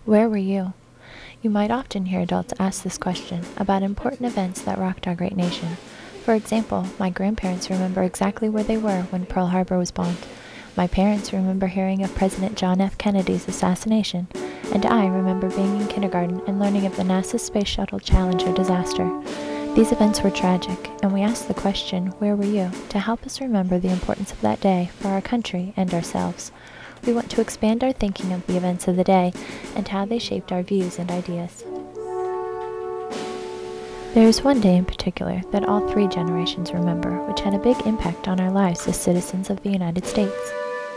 Where were you? You might often hear adults ask this question about important events that rocked our great nation. For example, my grandparents remember exactly where they were when Pearl Harbor was bombed. My parents remember hearing of President John F. Kennedy's assassination, and I remember being in kindergarten and learning of the NASA Space Shuttle Challenger disaster. These events were tragic, and we asked the question, where were you, to help us remember the importance of that day for our country and ourselves. We want to expand our thinking of the events of the day and how they shaped our views and ideas. There is one day in particular that all three generations remember, which had a big impact on our lives as citizens of the United States.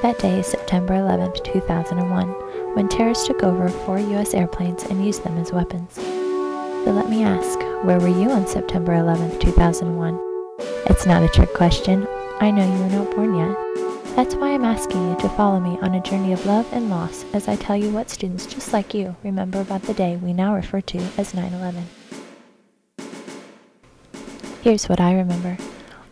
That day is September 11, 2001, when terrorists took over 4 U.S. airplanes and used them as weapons. So let me ask, where were you on September 11, 2001? It's not a trick question. I know you were not born yet. That's why I'm asking you to follow me on a journey of love and loss as I tell you what students just like you remember about the day we now refer to as 9/11. Here's what I remember.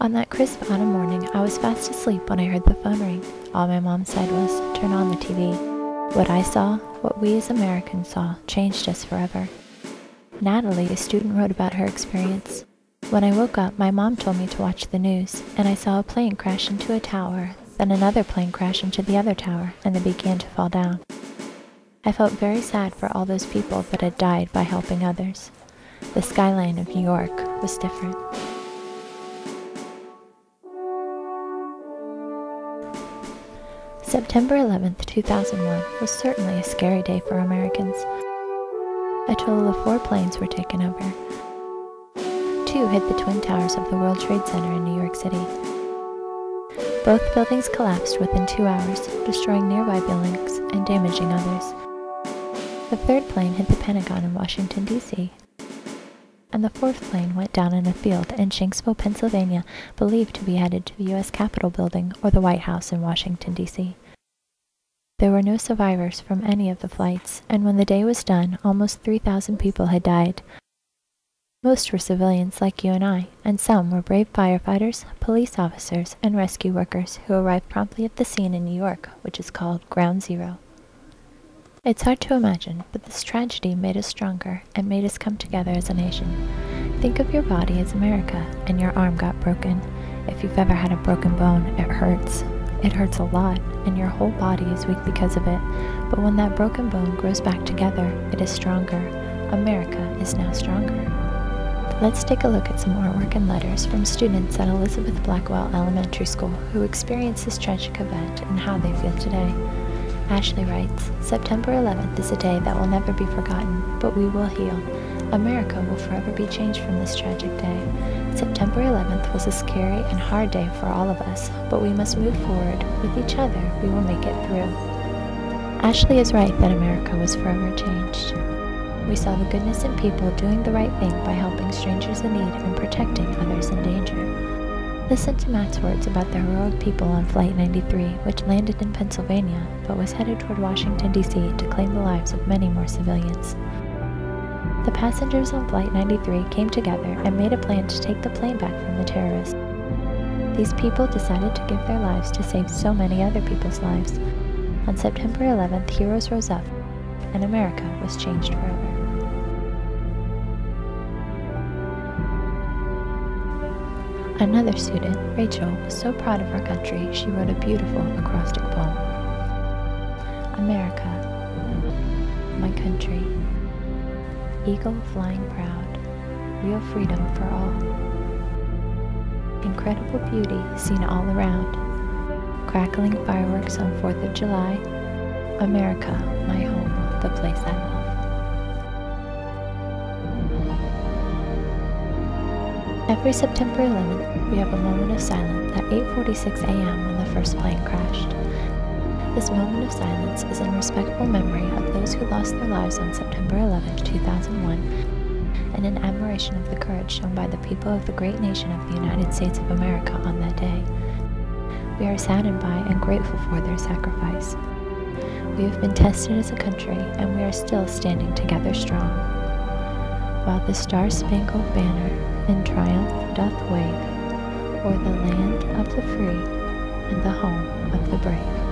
On that crisp autumn morning, I was fast asleep when I heard the phone ring. All my mom said was, "Turn on the TV." What I saw, what we as Americans saw, changed us forever. Natalie, a student, wrote about her experience. When I woke up, my mom told me to watch the news, and I saw a plane crash into a tower, then another plane crash into the other tower, and they began to fall down. I felt very sad for all those people that had died by helping others. The skyline of New York was different. September 11th, 2001 was certainly a scary day for Americans. A total of 4 planes were taken over. 2 hit the Twin Towers of the World Trade Center in New York City. Both buildings collapsed within 2 hours, destroying nearby buildings and damaging others. The 3rd plane hit the Pentagon in Washington, D.C. And the 4th plane went down in a field in Shanksville, Pennsylvania, believed to be headed to the U.S. Capitol building or the White House in Washington, D.C. There were no survivors from any of the flights, and when the day was done, almost 3,000 people had died. Most were civilians like you and I, and some were brave firefighters, police officers, and rescue workers who arrived promptly at the scene in New York, which is called Ground Zero. It's hard to imagine, but this tragedy made us stronger and made us come together as a nation. Think of your body as America, and your arm got broken. If you've ever had a broken bone, it hurts. It hurts a lot, and your whole body is weak because of it. But when that broken bone grows back together, it is stronger. America is now stronger. Let's take a look at some artwork and letters from students at Elizabeth Blackwell Elementary School who experienced this tragic event and how they feel today. Ashley writes, September 11th is a day that will never be forgotten, but we will heal. America will forever be changed from this tragic day. September 11th was a scary and hard day for all of us, but we must move forward. With each other, we will make it through. Ashley is right that America was forever changed. We saw the goodness in people doing the right thing by helping strangers in need and protecting others in danger. Listen to Matt's words about the heroic people on Flight 93, which landed in Pennsylvania, but was headed toward Washington, D.C. to claim the lives of many more civilians. The passengers on Flight 93 came together and made a plan to take the plane back from the terrorists. These people decided to give their lives to save so many other people's lives. On September 11th, heroes rose up, and America was changed forever. Another student, Rachel, was so proud of her country, she wrote a beautiful acrostic poem. America, my country, eagle flying proud, real freedom for all. Incredible beauty seen all around, crackling fireworks on 4th of July. America, my home, the place I love. Every September 11th, we have a moment of silence at 8:46 a.m. when the first plane crashed. This moment of silence is in respectful memory of those who lost their lives on September 11, 2001, and in admiration of the courage shown by the people of the great nation of the United States of America on that day. We are saddened by and grateful for their sacrifice. We have been tested as a country, and we are still standing together strong. While the star-spangled banner in triumph doth wave, o'er the land of the free and the home of the brave.